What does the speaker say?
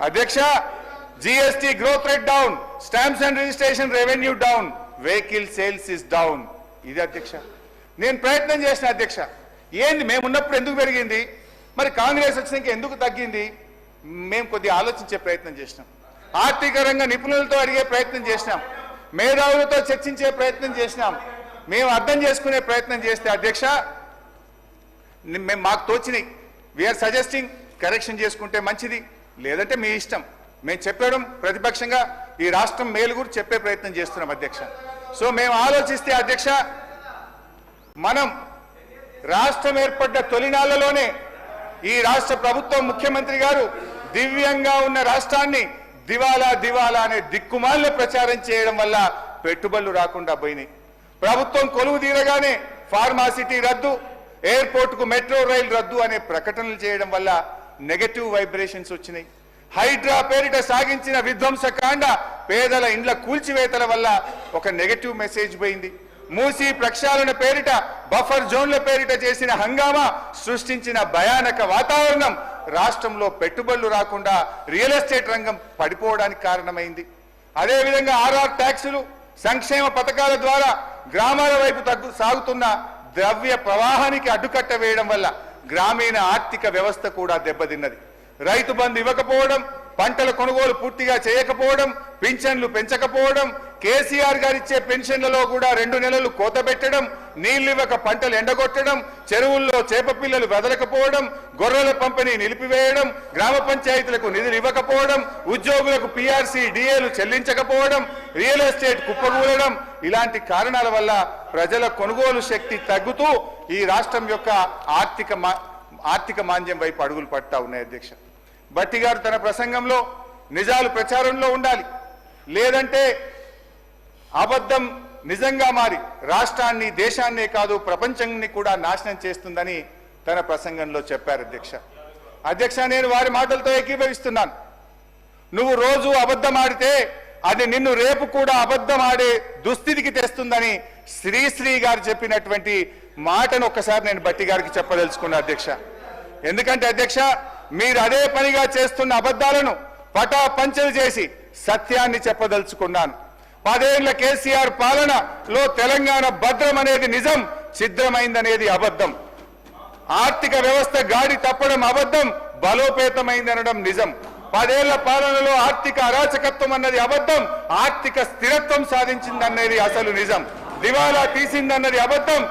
అధ్యక్ష, GST growth rate down, stamps and registration revenue down, vehicle sales is down. ఇది అధ్యక్ష నేను ప్రయత్నం చేసిన. అధ్యక్ష ఏంది మేమున్నప్పుడు ఎందుకు పెరిగింది, మరి కాంగ్రెస్ వచ్చినాక ఎందుకు తగ్గింది? మేము కొద్దిగా ఆలోచించే ప్రయత్నం చేసినాం, ఆర్థిక రంగ నిపుణులతో అడిగే ప్రయత్నం చేసినాం, మేధావులతో చర్చించే ప్రయత్నం చేసినాం, మేము అర్థం చేసుకునే ప్రయత్నం చేస్తే అధ్యక్ష మేము మాకు తోచినాయి. వీఆర్ సజెస్టింగ్ కరెక్షన్ చేసుకుంటే మంచిది, లేదంటే మీ ఇష్టం. మేము చెప్పడం ప్రతిపక్షంగా ఈ రాష్ట్రం మేలు గురించి చెప్పే ప్రయత్నం చేస్తున్నాం అధ్యక్ష. సో మేము ఆలోచిస్తే అధ్యక్ష, మనం రాష్ట్రం ఏర్పడ్డ తొలినాళ్లలోనే ఈ రాష్ట్ర ప్రభుత్వం ముఖ్యమంత్రి గారు దివ్యంగా ఉన్న రాష్ట్రాన్ని దివాలా దివాలా అనే దిక్కుమాలిన ప్రచారం చేయడం వల్ల పెట్టుబడులు రాకుండా పోయినాయి. ప్రభుత్వం కొలువు తీరగానే ఫార్మాసిటీ రద్దు, ఎయిర్పోర్టుకు మెట్రో రైలు రద్దు అనే ప్రకటనలు చేయడం వల్ల నెగటివ్ వైబ్రేషన్స్ వచ్చినాయి. హైడ్రా పేరిట సాగించిన విధ్వంసకాండ, పేదల ఇండ్ల కూల్చివేతల వల్ల ఒక నెగటివ్ మెసేజ్ పోయింది. మూసీ ప్రక్షాళన పేరిట, బఫర్ జోన్ల పేరిట చేసిన హంగామా సృష్టించిన భయానక వాతావరణం రాష్ట్రంలో పెట్టుబడులు రాకుండా రియల్ ఎస్టేట్ రంగం పడిపోవడానికి కారణమైంది. అదేవిధంగా ఆర్ఆర్ ట్యాక్సులు, సంక్షేమ పథకాల ద్వారా గ్రామాల వైపు సాగుతున్న ద్రవ్య ప్రవాహానికి అడ్డుకట్ట వేయడం వల్ల గ్రామీణ ఆర్థిక వ్యవస్థ కూడా దెబ్బతిన్నది. రైతు బంధు ఇవ్వకపోవడం, పంటల కొనుగోలు పూర్తిగా చేయకపోవడం, పింఛన్లు పెంచకపోవడం, కేసీఆర్ గారు ఇచ్చే పెన్షన్లలో కూడా 2 నెలలు కోత పెట్టడం, నీళ్లు ఇవ్వక పంటలు ఎండగొట్టడం, చెరువుల్లో చేప పిల్లలు వదలకపోవడం, గొర్రెల పంపిణీ నిలిపివేయడం, గ్రామ పంచాయతీలకు నిధులు ఇవ్వకపోవడం, ఉద్యోగులకు పీఆర్సీ డిఏలు చెల్లించకపోవడం, రియల్ ఎస్టేట్ కుప్పకూలడం, ఇలాంటి కారణాల వల్ల ప్రజల కొనుగోలు శక్తి తగ్గుతూ ఈ రాష్ట్రం యొక్క ఆర్థిక మాంద్యం వైపు అడుగులు పడతా ఉన్నాయి అధ్యక్ష. భట్టి గారు తన ప్రసంగంలో నిజాలు ప్రచారంలో ఉండాలి, లేదంటే అబద్ధం నిజంగా మారి రాష్ట్రాన్ని, దేశాన్నే కాదు ప్రపంచాన్ని కూడా నాశనం చేస్తుందని తన ప్రసంగంలో చెప్పారు అధ్యక్ష. నేను వారి మాటలతో ఏకీభవిస్తున్నాను. నువ్వు రోజు అబద్ధం ఆడితే అది నిన్ను రేపు కూడా అబద్ధం ఆడే దుస్థితికి తెస్తుందని శ్రీశ్రీ గారు చెప్పినటువంటి మాటను ఒక్కసారి నేను భట్టి గారికి చెప్పదలుచుకున్నా అధ్యక్ష. ఎందుకంటే అధ్యక్ష, మీరు అదే పనిగా చేస్తున్న అబద్ధాలను పటాపంచలు చేసి సత్యాన్ని చెప్పదలుచుకున్నాను. 10 ఏళ్ల కేసీఆర్ పాలనలో తెలంగాణ భద్రం అనేది నిజం, ఛిద్రమైందనేది అబద్ధం. ఆర్థిక వ్యవస్థ గాడి తప్పడం అబద్ధం, బలోపేతమైందనడం నిజం. 10 ఏళ్ల పాలనలో ఆర్థిక అరాచకత్వం అన్నది అబద్ధం, ఆర్థిక స్థిరత్వం సాధించిందన్నది అసలు నిజం. దివాలా తీసిందన్నది అబద్ధం,